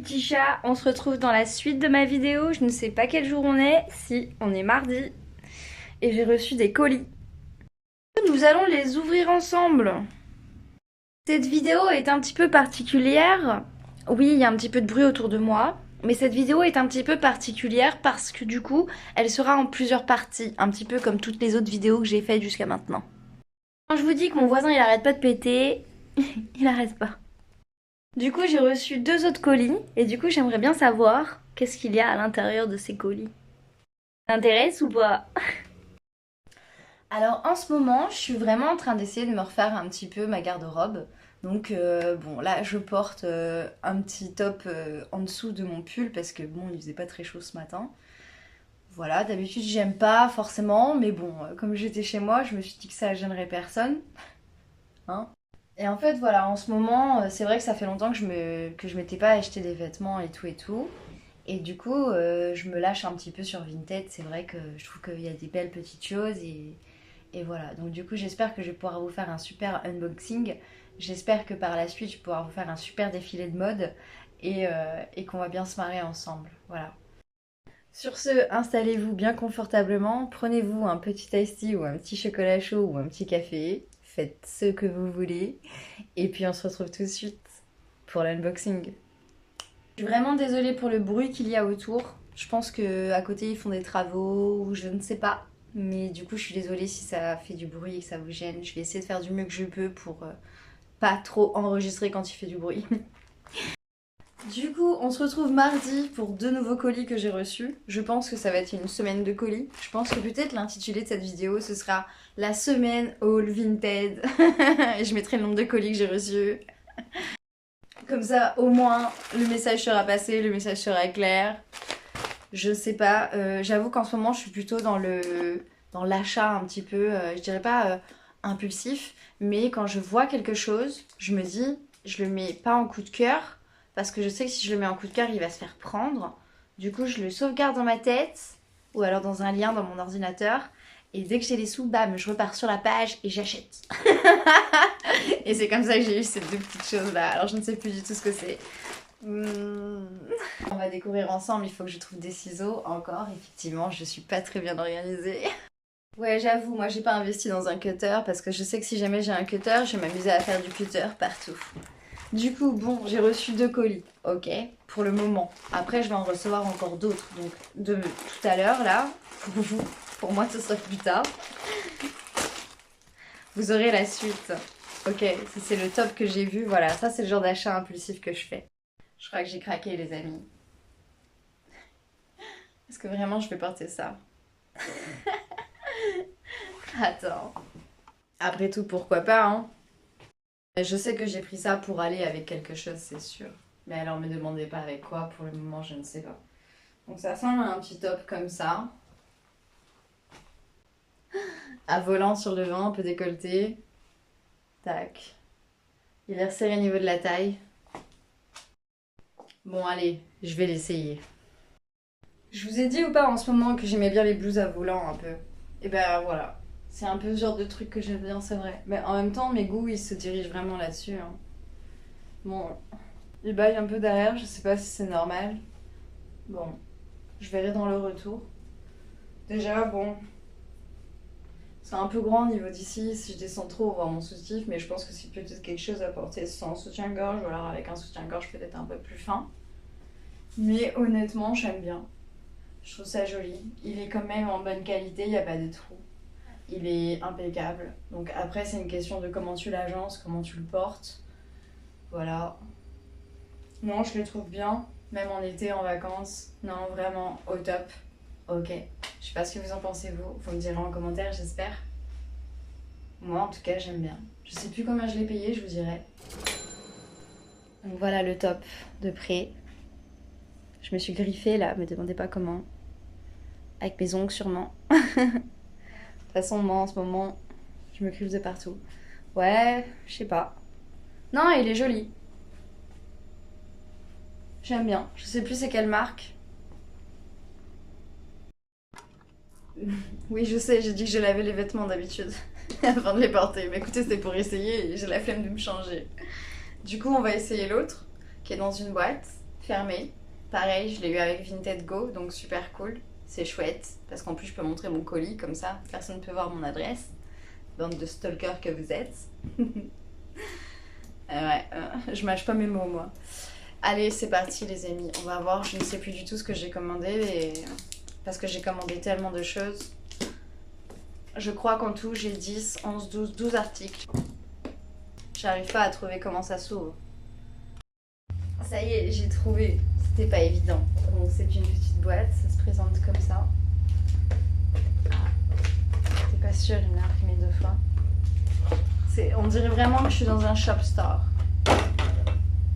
petits chats, on se retrouve dans la suite de ma vidéo. Je ne sais pas quel jour on est, si on est mardi. Et j'ai reçu des colis. Nous allons les ouvrir ensemble. Cette vidéo est un petit peu particulière. Oui, il y a un petit peu de bruit autour de moi. Mais cette vidéo est un petit peu particulière parce que du coup, elle sera en plusieurs parties. Un petit peu comme toutes les autres vidéos que j'ai faites jusqu'à maintenant. Quand je vous dis que mon voisin il arrête pas de péter, il arrête pas. Du coup, j'ai reçu 2 autres colis et du coup, j'aimerais bien savoir qu'est-ce qu'il y a à l'intérieur de ces colis. Ça t'intéresse ou pas? Alors, en ce moment, je suis vraiment en train d'essayer de me refaire un petit peu ma garde-robe. Donc, bon, là, je porte un petit top en dessous de mon pull parce que bon, il faisait pas très chaud ce matin. Voilà, d'habitude, j'aime pas forcément, mais bon, comme j'étais chez moi, je me suis dit que ça gênerait personne. Hein. Et en fait, voilà, en ce moment, c'est vrai que ça fait longtemps que je m'étais pas acheté des vêtements et tout et tout. Et du coup, je me lâche un petit peu sur Vinted. C'est vrai que je trouve qu'il y a des belles petites choses et voilà. Donc du coup, j'espère que je vais pouvoir vous faire un super unboxing. J'espère que par la suite, je vais pouvoir vous faire un super défilé de mode et qu'on va bien se marrer ensemble. Voilà. Sur ce, installez-vous bien confortablement, prenez-vous un petit iced tea ou un petit chocolat chaud ou un petit café, faites ce que vous voulez, et puis on se retrouve tout de suite pour l'unboxing. Je suis vraiment désolée pour le bruit qu'il y a autour, je pense qu'à côté ils font des travaux ou je ne sais pas, mais du coup je suis désolée si ça fait du bruit et que ça vous gêne, je vais essayer de faire du mieux que je peux pour pas trop enregistrer quand il fait du bruit. Du coup, on se retrouve mardi pour 2 nouveaux colis que j'ai reçus. Je pense que ça va être une semaine de colis. Je pense que peut-être l'intitulé de cette vidéo, ce sera la semaine haul Vinted. Et je mettrai le nombre de colis que j'ai reçus. Comme ça, au moins, le message sera passé, le message sera clair. Je sais pas, j'avoue qu'en ce moment, je suis plutôt dans l'achat un petit peu, je dirais pas impulsif, mais quand je vois quelque chose, je me dis, je le mets pas en coup de cœur, parce que je sais que si je le mets en coup de cœur, il va se faire prendre. Du coup, je le sauvegarde dans ma tête, ou alors dans un lien dans mon ordinateur, et dès que j'ai les sous, bam, je repars sur la page et j'achète. Et c'est comme ça que j'ai eu ces 2 petites choses-là. Alors je ne sais plus du tout ce que c'est. On va découvrir ensemble, il faut que je trouve des ciseaux encore. Effectivement, je suis pas très bien organisée. Ouais, j'avoue, moi j'ai pas investi dans un cutter parce que je sais que si jamais j'ai un cutter, je vais m'amuser à faire du cutter partout. Du coup, bon, j'ai reçu 2 colis, ok, pour le moment. Après, je vais en recevoir encore d'autres. Donc, de tout à l'heure, là, pour moi, ce sera plus tard. Vous aurez la suite. Ok, ça c'est le top que j'ai vu. Voilà, ça c'est le genre d'achat impulsif que je fais. Je crois que j'ai craqué, les amis. Est-ce que vraiment je vais porter ça? Attends. Après tout, pourquoi pas, hein? Je sais que j'ai pris ça pour aller avec quelque chose, c'est sûr. Mais alors, me demandez pas avec quoi, pour le moment, je ne sais pas. Donc ça ressemble à un petit top comme ça. À volant sur le vent, un peu décolleté. Tac. Il est resserré au niveau de la taille. Bon, allez, je vais l'essayer. Je vous ai dit ou pas en ce moment que j'aimais bien les blouses à volant un peu? Et ben voilà. C'est un peu ce genre de truc que j'aime bien, c'est vrai. Mais en même temps, mes goûts, ils se dirigent vraiment là-dessus. Hein. Bon, il baille un peu derrière, je sais pas si c'est normal. Bon, je verrai dans le retour. Déjà, bon, c'est un peu grand au niveau d'ici. Si je descends trop, on va voir mon soutif, mais je pense que c'est peut-être quelque chose à porter sans soutien-gorge ou alors avec un soutien-gorge peut-être un peu plus fin. Mais honnêtement, j'aime bien. Je trouve ça joli. Il est quand même en bonne qualité, il n'y a pas de trous. Il est impeccable. Donc après, c'est une question de comment tu l'agences, comment tu le portes. Voilà. Non, je le trouve bien. Même en été, en vacances. Non, vraiment, au top. Ok. Je sais pas ce que vous en pensez, vous. Vous me direz en commentaire, j'espère. Moi, en tout cas, j'aime bien. Je sais plus combien je l'ai payé, je vous dirai. Donc voilà le top de près. Je me suis griffée là, me demandez pas comment. Avec mes ongles sûrement. De toute façon, moi en ce moment, je me griffe de partout. Ouais, je sais pas. Non, il est joli. J'aime bien. Je sais plus c'est quelle marque. Oui, je sais, j'ai dit que je lavais les vêtements d'habitude avant de les porter. Mais écoutez, c'était pour essayer et j'ai la flemme de me changer. Du coup, on va essayer l'autre qui est dans une boîte. fermé. Pareil, je l'ai eu avec Vinted Go, donc super cool. C'est chouette, parce qu'en plus je peux montrer mon colis, comme ça, personne ne peut voir mon adresse. Bande de stalkers que vous êtes. Ouais, je mâche pas mes mots, moi. Allez, c'est parti les amis, on va voir. Je ne sais plus du tout ce que j'ai commandé, parce que j'ai commandé tellement de choses. Je crois qu'en tout, j'ai 10, 11, 12 articles. J'arrive pas à trouver comment ça s'ouvre. Ça y est, j'ai trouvé. C'était pas évident. Donc c'est une petite boîte, ça se présente comme ça. T'es pas sûr, il me l'a imprimé 2 fois. On dirait vraiment que je suis dans un shop store.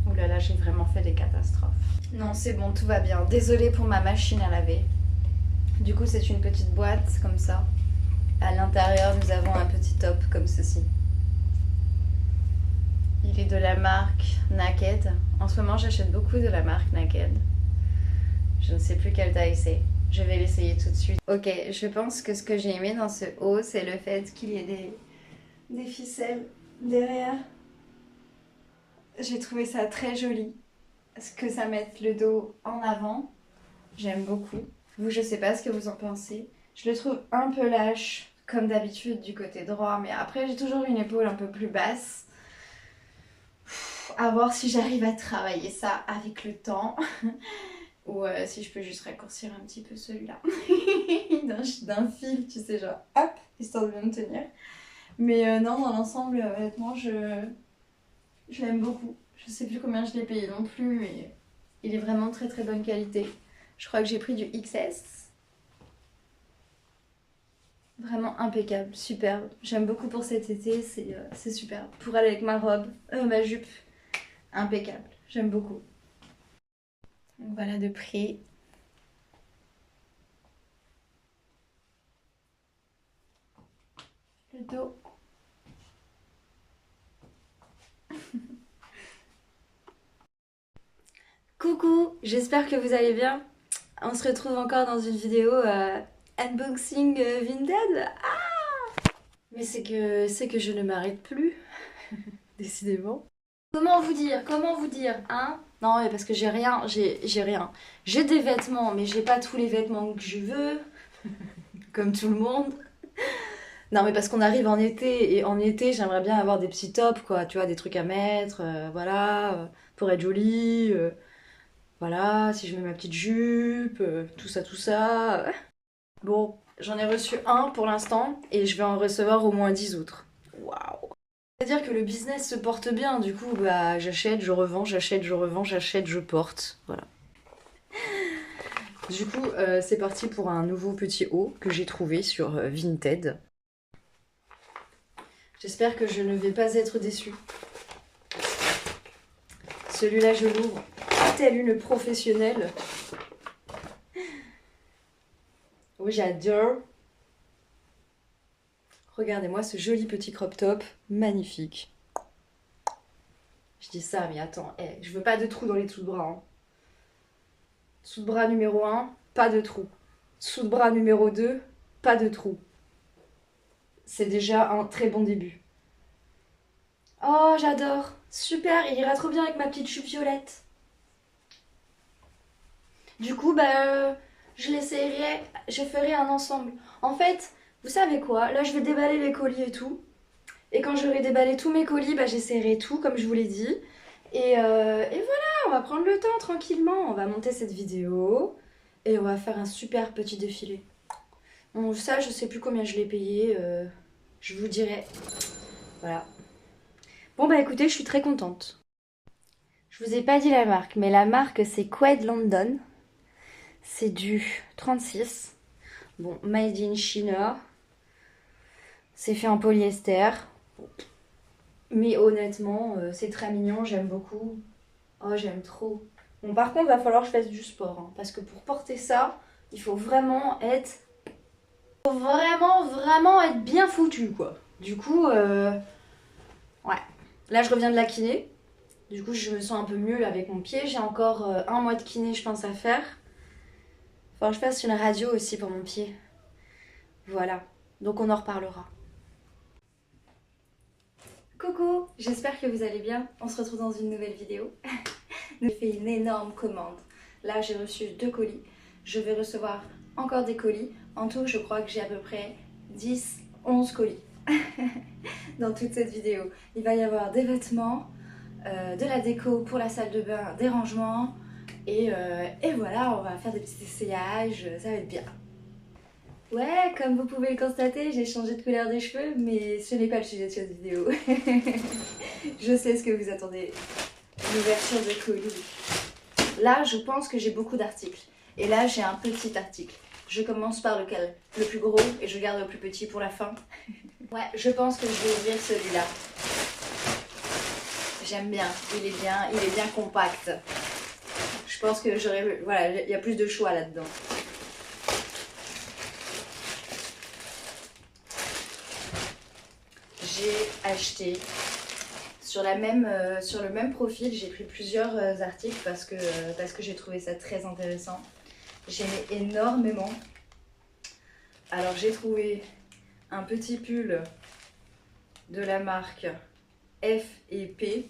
Ouh là là, j'ai vraiment fait des catastrophes. Non, c'est bon, tout va bien. Désolée pour ma machine à laver. Du coup, c'est une petite boîte comme ça. À l'intérieur, nous avons un petit top comme ceci. Il est de la marque Naked. En ce moment, j'achète beaucoup de la marque Naked. Je ne sais plus quelle taille c'est. Je vais l'essayer tout de suite. Ok, je pense que ce que j'ai aimé dans ce haut, c'est le fait qu'il y ait des ficelles derrière. J'ai trouvé ça très joli. Que ça mette le dos en avant. J'aime beaucoup. Vous, je sais pas ce que vous en pensez. Je le trouve un peu lâche, comme d'habitude, du côté droit. Mais après, j'ai toujours une épaule un peu plus basse. À voir si j'arrive à travailler ça avec le temps. Ou si je peux juste raccourcir un petit peu celui-là. d'un fil, tu sais, genre hop, histoire de bien me tenir. Mais non, dans l'ensemble, honnêtement, je l'aime beaucoup. Je sais plus combien je l'ai payé non plus, mais il est vraiment très très bonne qualité. Je crois que j'ai pris du XS. Vraiment impeccable, superbe. J'aime beaucoup pour cet été, c'est superbe. Pour aller avec ma robe, ma jupe, impeccable. J'aime beaucoup. Donc voilà de près. Le dos. Coucou, j'espère que vous allez bien. On se retrouve encore dans une vidéo unboxing Vinted. Mais c'est que je ne m'arrête plus, décidément. Comment vous dire, hein? Non, mais parce que j'ai rien, j'ai rien. J'ai des vêtements, mais j'ai pas tous les vêtements que je veux, comme tout le monde. Non, mais parce qu'on arrive en été, et en été, j'aimerais bien avoir des petits tops, quoi, tu vois, des trucs à mettre, voilà, pour être jolie, voilà, si je mets ma petite jupe, tout ça, tout ça. Bon, j'en ai reçu un pour l'instant, et je vais en recevoir au moins 10 autres. Waouh! C'est-à-dire que le business se porte bien, du coup, bah, j'achète, je revends, j'achète, je revends, j'achète, je porte, voilà. Du coup, c'est parti pour un nouveau petit haut que j'ai trouvé sur Vinted. J'espère que je ne vais pas être déçue. Celui-là, je l'ouvre telle une professionnelle. Oui, j'adore. Regardez-moi ce joli petit crop top, magnifique. Je dis ça, mais attends, je veux pas de trou dans les dessous de bras. Hein. Dessous de bras numéro 1, pas de trou. Dessous de bras numéro 2, pas de trou. C'est déjà un très bon début. Oh, j'adore. Super, il ira trop bien avec ma petite jupe violette. Du coup, bah, je l'essayerai, je ferai un ensemble. En fait, vous savez quoi? Là, je vais déballer les colis et tout. Et quand j'aurai déballé tous mes colis, bah, j'essaierai tout, comme je vous l'ai dit. Et voilà, on va prendre le temps tranquillement. On va monter cette vidéo. Et on va faire un super petit défilé. Bon, ça, je sais plus combien je l'ai payé. Je vous dirai. Voilà. Bon, bah écoutez, je suis très contente. Je vous ai pas dit la marque, mais la marque, c'est Quaid London. C'est du 36. Bon, made in China. C'est fait en polyester. Mais honnêtement, c'est très mignon, j'aime beaucoup. Oh, j'aime trop. Bon, par contre, va falloir que je fasse du sport. Hein, parce que pour porter ça, il faut vraiment être... vraiment être bien foutu, quoi. Du coup, ouais. Là, je reviens de la kiné. Du coup, je me sens un peu mieux là, avec mon pied. J'ai encore un mois de kiné, je pense, à faire. Faut que je fasse une radio aussi pour mon pied. Voilà. Donc, on en reparlera. Coucou, j'espère que vous allez bien. On se retrouve dans une nouvelle vidéo. J'ai fait une énorme commande. Là, j'ai reçu 2 colis. Je vais recevoir encore des colis. En tout, je crois que j'ai à peu près 10-11 colis dans toute cette vidéo. Il va y avoir des vêtements, de la déco pour la salle de bain, des rangements. Et voilà, on va faire des petits essayages, ça va être bien. Ouais, comme vous pouvez le constater, j'ai changé de couleur des cheveux, mais ce n'est pas le sujet de cette vidéo. Je sais ce que vous attendez. L'ouverture de colis. Là, je pense que j'ai beaucoup d'articles. Et là, j'ai un petit article. Je commence par lequel? Le plus gros et je garde le plus petit pour la fin. Ouais, je pense que je vais ouvrir celui-là. J'aime bien, il est bien compact. Je pense que j'aurais... Voilà, il y a plus de choix là-dedans. J'ai acheté sur le même profil, j'ai pris plusieurs articles parce que j'ai trouvé ça très intéressant. J'aimais énormément. Alors j'ai trouvé un petit pull de la marque F et P.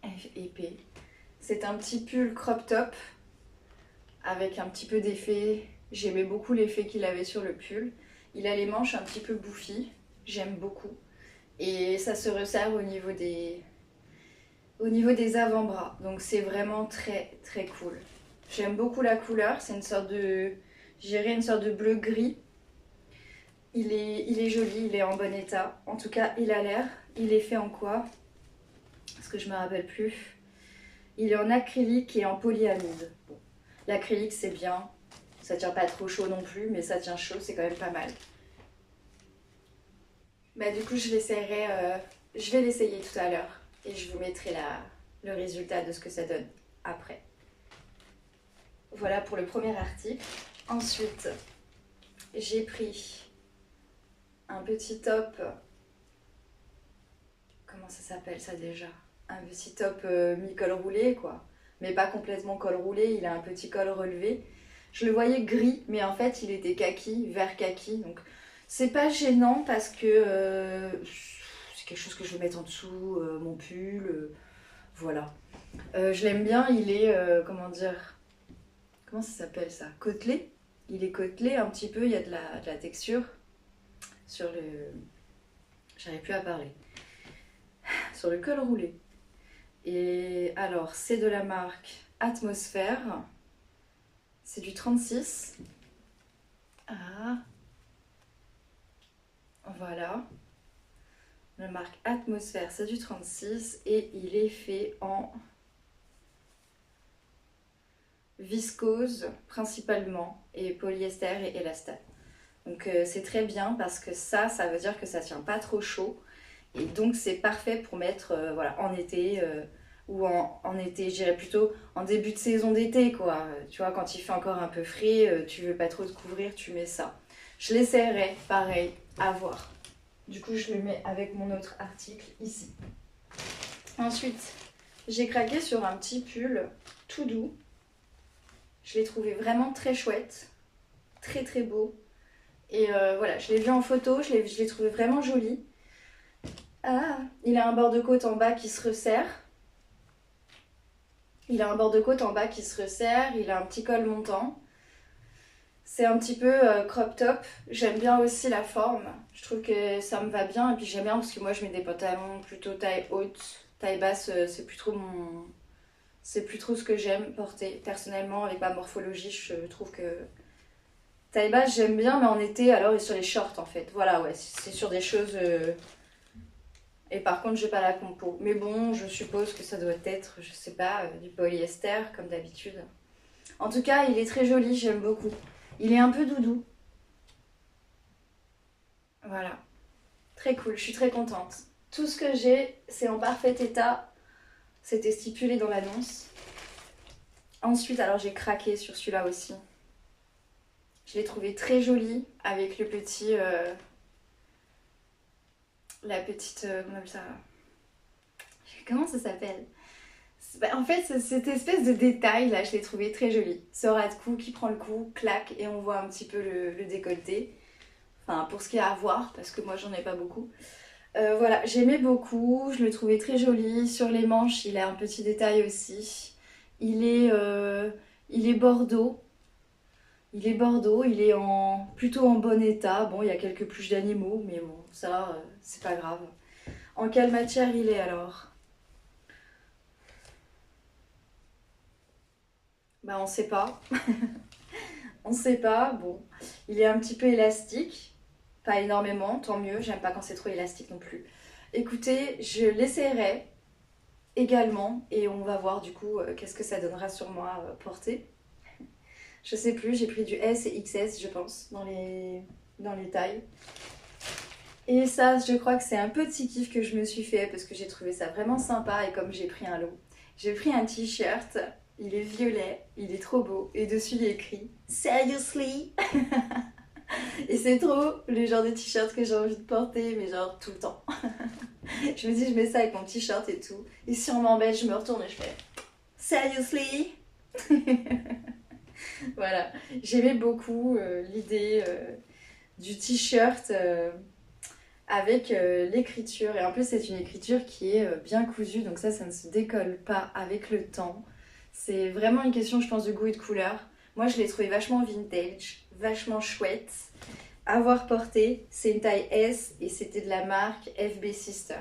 F et P. C'est un petit pull crop top avec un petit peu d'effet. J'aimais beaucoup l'effet qu'il avait sur le pull. Il a les manches un petit peu bouffies, j'aime beaucoup. Et ça se resserre au niveau des avant-bras. Donc c'est vraiment très très cool. J'aime beaucoup la couleur, c'est une sorte de... Je dirais une sorte de bleu-gris. Il est joli, il est en bon état. En tout cas, il a l'air. Il est fait en quoi? Parce que je me rappelle plus. Il est en acrylique et en polyamide. Bon. L'acrylique c'est bien. Ça tient pas trop chaud non plus, mais ça tient chaud, c'est quand même pas mal. Bah du coup, je vais l'essayer tout à l'heure. Et je vous mettrai le résultat de ce que ça donne après. Voilà pour le premier article. Ensuite, j'ai pris un petit top. Comment ça s'appelle ça déjà? Un petit top mi-col roulé quoi. Mais pas complètement col roulé, il a un petit col relevé. Je le voyais gris, mais en fait il était kaki, vert kaki. Donc c'est pas gênant parce que c'est quelque chose que je vais mettre en dessous, mon pull. Voilà. Je l'aime bien, il est, comment dire, comment ça s'appelle ça? Côtelé. Il est côtelé un petit peu, il y a de la texture sur le... J'arrive plus à parler. Sur le col roulé. Et alors, c'est de la marque Atmosphère. C'est du 36. Ah. Voilà. La marque Atmosphère, c'est du 36. Et il est fait en viscose principalement. Et polyester et élastane. Donc c'est très bien parce que ça veut dire que ça tient pas trop chaud. Et donc c'est parfait pour mettre voilà, en été ou en été, je dirais plutôt en début de saison d'été quoi. Tu vois, quand il fait encore un peu frais, tu veux pas trop te couvrir, tu mets ça. Je l'essaierai, pareil, à voir. Du coup, je le mets avec mon autre article ici. Ensuite, j'ai craqué sur un petit pull tout doux. Je l'ai trouvé vraiment très chouette, très très beau. Et voilà, je l'ai vu en photo, je l'ai trouvé vraiment joli. Ah, il a un bord de côte en bas qui se resserre. Il a un bord de côte en bas qui se resserre, il a un petit col montant. C'est un petit peu crop top. J'aime bien aussi la forme. Je trouve que ça me va bien. Et puis j'aime bien parce que moi je mets des pantalons plutôt taille haute. Taille basse, c'est plus trop ce que j'aime porter. Personnellement, avec ma morphologie, je trouve que taille basse j'aime bien, mais en été alors et sur les shorts en fait. Voilà, ouais, c'est sur des choses... Et par contre, j'ai pas la compo. Mais bon, je suppose que ça doit être, je sais pas, du polyester comme d'habitude. En tout cas, il est très joli, j'aime beaucoup. Il est un peu doudou. Voilà. Très cool, je suis très contente. Tout ce que j'ai, c'est en parfait état. C'était stipulé dans l'annonce. Ensuite, alors j'ai craqué sur celui-là aussi. Je l'ai trouvé très joli avec le petit... la petite... comment on appelle ça? Comment ça s'appelle? En fait, cette espèce de détail là, je l'ai trouvé très joli. Ce ras de cou qui prend le coup, clac, et on voit un petit peu le décolleté. Enfin, pour ce qu'il y a à voir, parce que moi j'en ai pas beaucoup. Voilà, j'aimais beaucoup, je le trouvais très joli. Sur les manches, il a un petit détail aussi. Il est, euh, il est bordeaux. Il est plutôt en bon état. Bon, il y a quelques pluches d'animaux, mais bon, ça, c'est pas grave. En quelle matière il est alors? Bah, on sait pas. On sait pas. Bon, il est un petit peu élastique. Pas énormément, tant mieux. J'aime pas quand c'est trop élastique non plus. Écoutez, je l'essayerai également et on va voir du coup qu'est-ce que ça donnera sur moi porté. Je sais plus, j'ai pris du S et XS, je pense, dans les tailles. Et ça, je crois que c'est un petit kiff que je me suis fait parce que j'ai trouvé ça vraiment sympa et comme j'ai pris un lot. J'ai pris un t-shirt, il est violet, il est trop beau et dessus il est écrit Seriously. Et c'est trop le genre de t-shirt que j'ai envie de porter, mais genre tout le temps. Je me dis, je mets ça avec mon t-shirt et tout. Et si on m'embête, je me retourne et je fais Seriously. Voilà, j'aimais beaucoup l'idée du t-shirt avec l'écriture. Et en plus, c'est une écriture qui est bien cousue, donc ça ne se décolle pas avec le temps. C'est vraiment une question, je pense, de goût et de couleur. Moi, je l'ai trouvé vachement vintage, vachement chouette. Avoir porté, c'est une taille S et c'était de la marque FB Sister.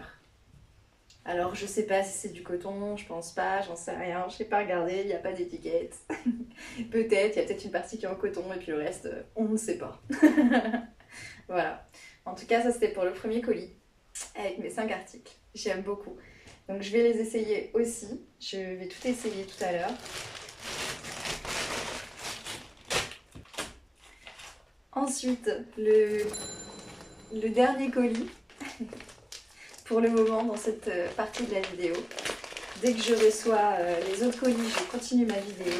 Alors, je sais pas si c'est du coton, je pense pas, j'en sais rien, je sais pas regarder, il n'y a pas d'étiquette. Peut-être, il y a peut-être une partie qui est en coton et puis le reste, on ne sait pas. Voilà. En tout cas, ça c'était pour le premier colis avec mes 5 articles. J'aime beaucoup. Donc je vais les essayer aussi. Je vais tout essayer tout à l'heure. Ensuite, le dernier colis pour le moment dans cette partie de la vidéo. Dès que je reçois les autres colis, je continue ma vidéo.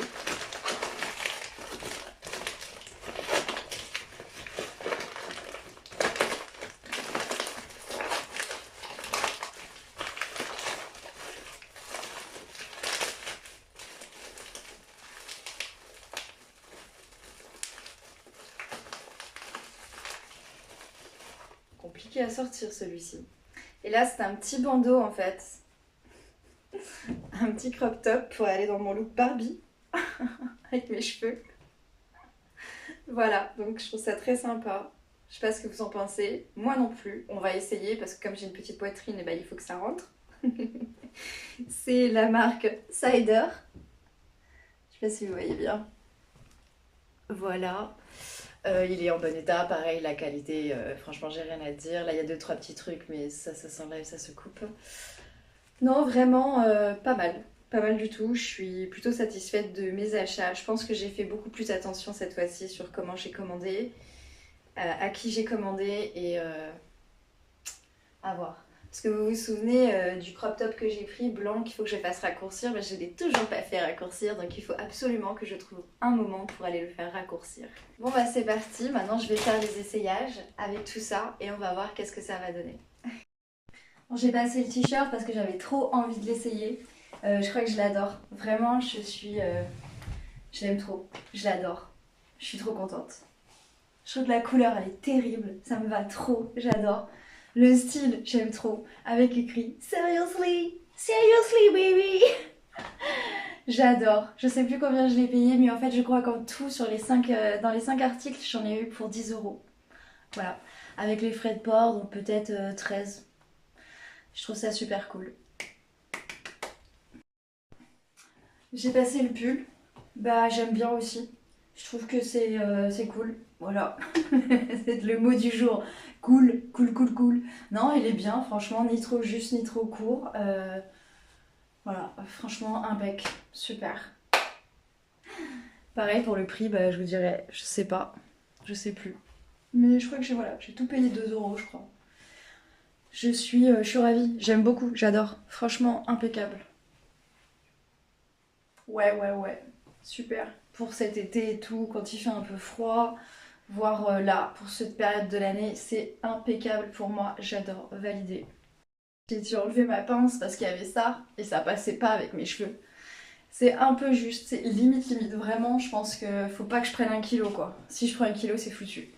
Compliqué à sortir celui-ci. Et là, c'est un petit bandeau en fait. Un petit crop top pour aller dans mon look Barbie avec mes cheveux. Voilà, donc je trouve ça très sympa. Je sais pas ce que vous en pensez. Moi non plus. On va essayer parce que comme j'ai une petite poitrine, eh ben, il faut que ça rentre. C'est la marque Cider. Je sais pas si vous voyez bien. Voilà. Il est en bon état, pareil, la qualité, franchement, j'ai rien à dire. Là, il y a deux, trois petits trucs, mais ça s'enlève, ça se coupe. Non, vraiment, pas mal. Pas mal du tout. Je suis plutôt satisfaite de mes achats. Je pense que j'ai fait beaucoup plus attention cette fois-ci sur comment j'ai commandé, à qui j'ai commandé et à voir. Parce que vous vous souvenez du crop top que j'ai pris, blanc, qu'il faut que je fasse raccourcir, mais je ne l'ai toujours pas fait raccourcir, donc il faut absolument que je trouve un moment pour aller le faire raccourcir. Bon bah c'est parti, maintenant je vais faire les essayages avec tout ça et on va voir qu'est-ce que ça va donner. Bon, j'ai passé le t-shirt parce que j'avais trop envie de l'essayer. Je crois que je l'adore. Vraiment, je l'aime trop. Je l'adore. Je suis trop contente. Je trouve que la couleur, elle est terrible. Ça me va trop. J'adore. Le style, j'aime trop. Avec écrit Seriously, seriously baby. J'adore. Je sais plus combien je l'ai payé, mais en fait, je crois qu'en tout, dans les 5 articles, j'en ai eu pour 10 euros. Voilà. Avec les frais de port, donc peut-être 13. Je trouve ça super cool. J'ai passé le pull. Bah, j'aime bien aussi. Je trouve que c'est cool. Voilà. C'est le mot du jour. Cool, cool, cool, cool. Non, il est bien, franchement, ni trop juste, ni trop court. Voilà, franchement, impec. Super. Pareil pour le prix, bah, je vous dirais, je sais pas. Je sais plus. Mais je crois que j'ai tout payé 2 euros, je crois. Je suis ravie. J'aime beaucoup, j'adore. Franchement, impeccable. Ouais, ouais, ouais. Super. Pour cet été et tout, quand il fait un peu froid, voire là, pour cette période de l'année, c'est impeccable pour moi. J'adore. Validé. J'ai dû enlever ma pince parce qu'il y avait ça et ça passait pas avec mes cheveux. C'est un peu juste, c'est limite, limite. Vraiment, je pense que faut pas que je prenne 1 kilo quoi. Si je prends 1 kilo, c'est foutu.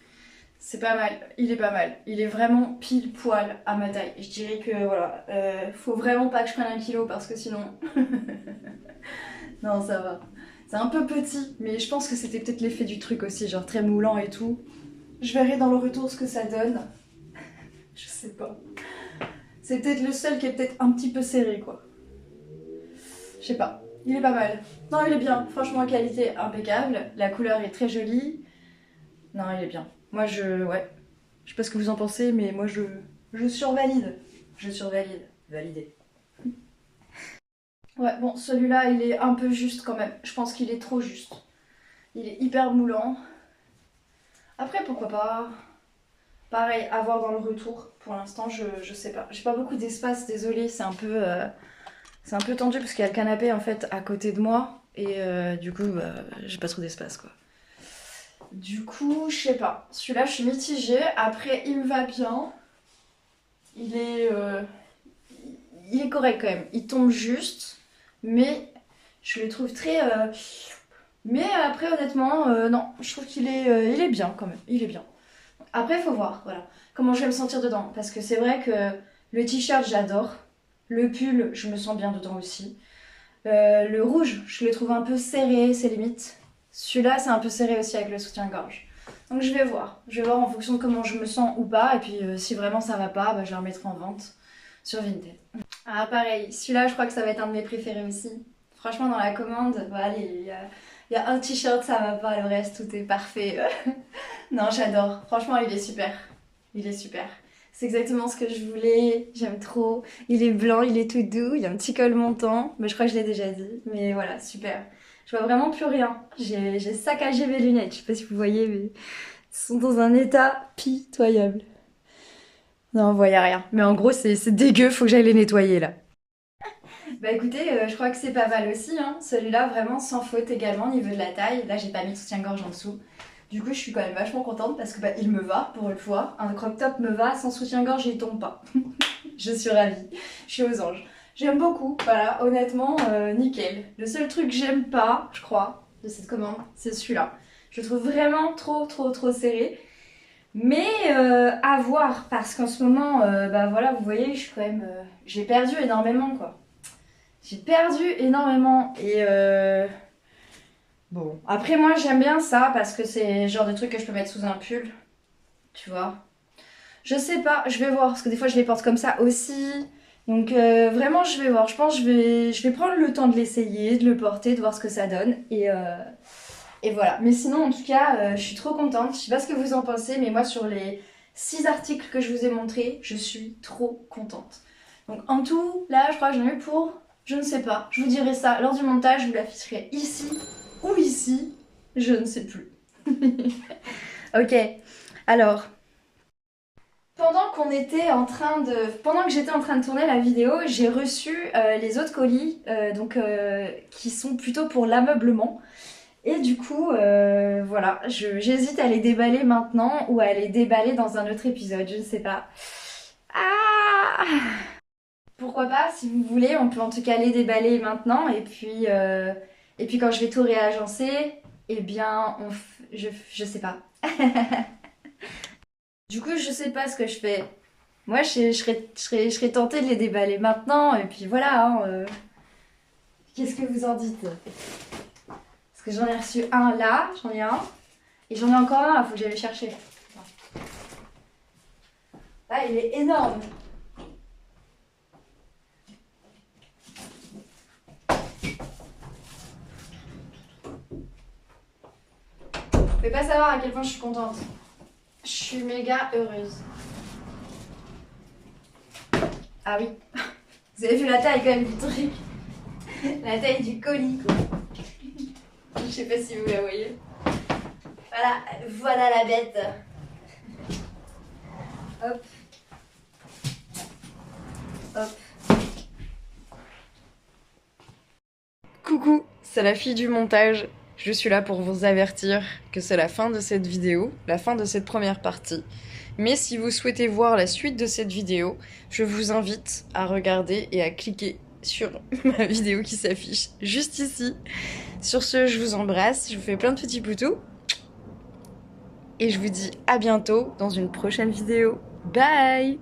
C'est pas mal, il est pas mal. Il est vraiment pile poil à ma taille. Je dirais que voilà, faut vraiment pas que je prenne 1 kilo parce que sinon... non, ça va. C'est un peu petit, mais je pense que c'était peut-être l'effet du truc aussi, genre très moulant et tout. Je verrai dans le retour ce que ça donne. Je sais pas. C'est peut-être le seul qui est peut-être un petit peu serré, quoi. Je sais pas. Il est pas mal. Non, il est bien. Franchement, qualité impeccable. La couleur est très jolie. Non, il est bien. Moi, ouais. Je sais pas ce que vous en pensez, mais moi, je survalide. Je survalide. Validé. Ouais, bon, celui-là, il est un peu juste quand même. Je pense qu'il est trop juste. Il est hyper moulant. Après, pourquoi pas. Pareil, à voir dans le retour. Pour l'instant, je sais pas. J'ai pas beaucoup d'espace, désolée. C'est un peu tendu parce qu'il y a le canapé en fait à côté de moi. Et du coup, bah, j'ai pas trop d'espace quoi. Du coup, je sais pas. Celui-là, je suis mitigée. Après, il me va bien. Il est correct quand même. Il tombe juste. Mais je le trouve très... Mais après, honnêtement, non. Je trouve il est bien quand même. Il est bien. Après, il faut voir, voilà. Comment je vais me sentir dedans. Parce que c'est vrai que le t-shirt, j'adore. Le pull, je me sens bien dedans aussi. Le rouge, je le trouve un peu serré, c'est limite. Celui-là, c'est un peu serré aussi avec le soutien-gorge. Donc je vais voir. Je vais voir en fonction de comment je me sens ou pas. Et puis si vraiment ça va pas, bah, je le remettrai en vente sur Vinted. Ah pareil, celui-là, je crois que ça va être un de mes préférés aussi. Franchement, dans la commande, bah, allez, il y a un t-shirt, ça va pas, le reste, tout est parfait. Non, j'adore. Franchement, il est super. Il est super. C'est exactement ce que je voulais. J'aime trop. Il est blanc, il est tout doux. Il y a un petit col montant. Mais je crois que je l'ai déjà dit. Mais voilà, super. Je vois vraiment plus rien. J'ai saccagé mes lunettes. Je sais pas si vous voyez, mais elles sont dans un état pitoyable. Non, on voyait rien. Mais en gros, c'est dégueu. Faut que j'aille les nettoyer là. Bah écoutez, je crois que c'est pas mal aussi. Hein. Celui-là, vraiment sans faute également au niveau de la taille. Là, j'ai pas mis de soutien-gorge en dessous. Du coup, je suis quand même vachement contente parce que bah, il me va pour une fois. Un crop top me va, sans soutien-gorge, il tombe pas. Je suis ravie. Je suis aux anges. J'aime beaucoup, voilà, honnêtement, nickel. Le seul truc que j'aime pas, je crois, de cette commande, c'est celui-là. Je le trouve vraiment trop serré. Mais à voir, parce qu'en ce moment, bah voilà, vous voyez, je suis quand même... j'ai perdu énormément, quoi. J'ai perdu énormément et... Bon, après moi j'aime bien ça parce que c'est le genre de truc que je peux mettre sous un pull, tu vois. Je sais pas, je vais voir parce que des fois je les porte comme ça aussi. Donc vraiment je vais voir, je pense que je vais prendre le temps de l'essayer, de le porter, de voir ce que ça donne et voilà. Mais sinon en tout cas je suis trop contente, je sais pas ce que vous en pensez mais moi sur les 6 articles que je vous ai montrés, je suis trop contente. Donc en tout, là je crois que j'en ai eu pour, je ne sais pas, je vous dirai ça lors du montage, je vous l'afficherai ici ou ici, je ne sais plus. Ok, alors, pendant que j'étais en train de tourner la vidéo, j'ai reçu les autres colis, qui sont plutôt pour l'ameublement. Et du coup, voilà, j'hésite à les déballer maintenant ou à les déballer dans un autre épisode, je ne sais pas. Ah! Pourquoi pas, si vous voulez, on peut en tout cas les déballer maintenant et puis quand je vais tout réagencer, eh bien, je sais pas. Du coup, je sais pas ce que je fais. Moi, je serais tentée de les déballer maintenant et puis voilà. Hein, Qu'est-ce que vous en dites? Parce que j'en ai reçu un là, j'en ai un. Et j'en ai encore un là, faut que j'aille le chercher. Ah, il est énorme. Vous pouvez pas savoir à quel point je suis contente. Je suis méga heureuse. Ah oui. Vous avez vu la taille quand même du truc. La taille du colis quoi. Je sais pas si vous la voyez. Voilà la bête. Hop. Hop. Coucou, c'est la fille du montage. Je suis là pour vous avertir que c'est la fin de cette vidéo, la fin de cette première partie. Mais si vous souhaitez voir la suite de cette vidéo, je vous invite à regarder et à cliquer sur ma vidéo qui s'affiche juste ici. Sur ce, je vous embrasse, je vous fais plein de petits poutous. et je vous dis à bientôt dans une prochaine vidéo. Bye!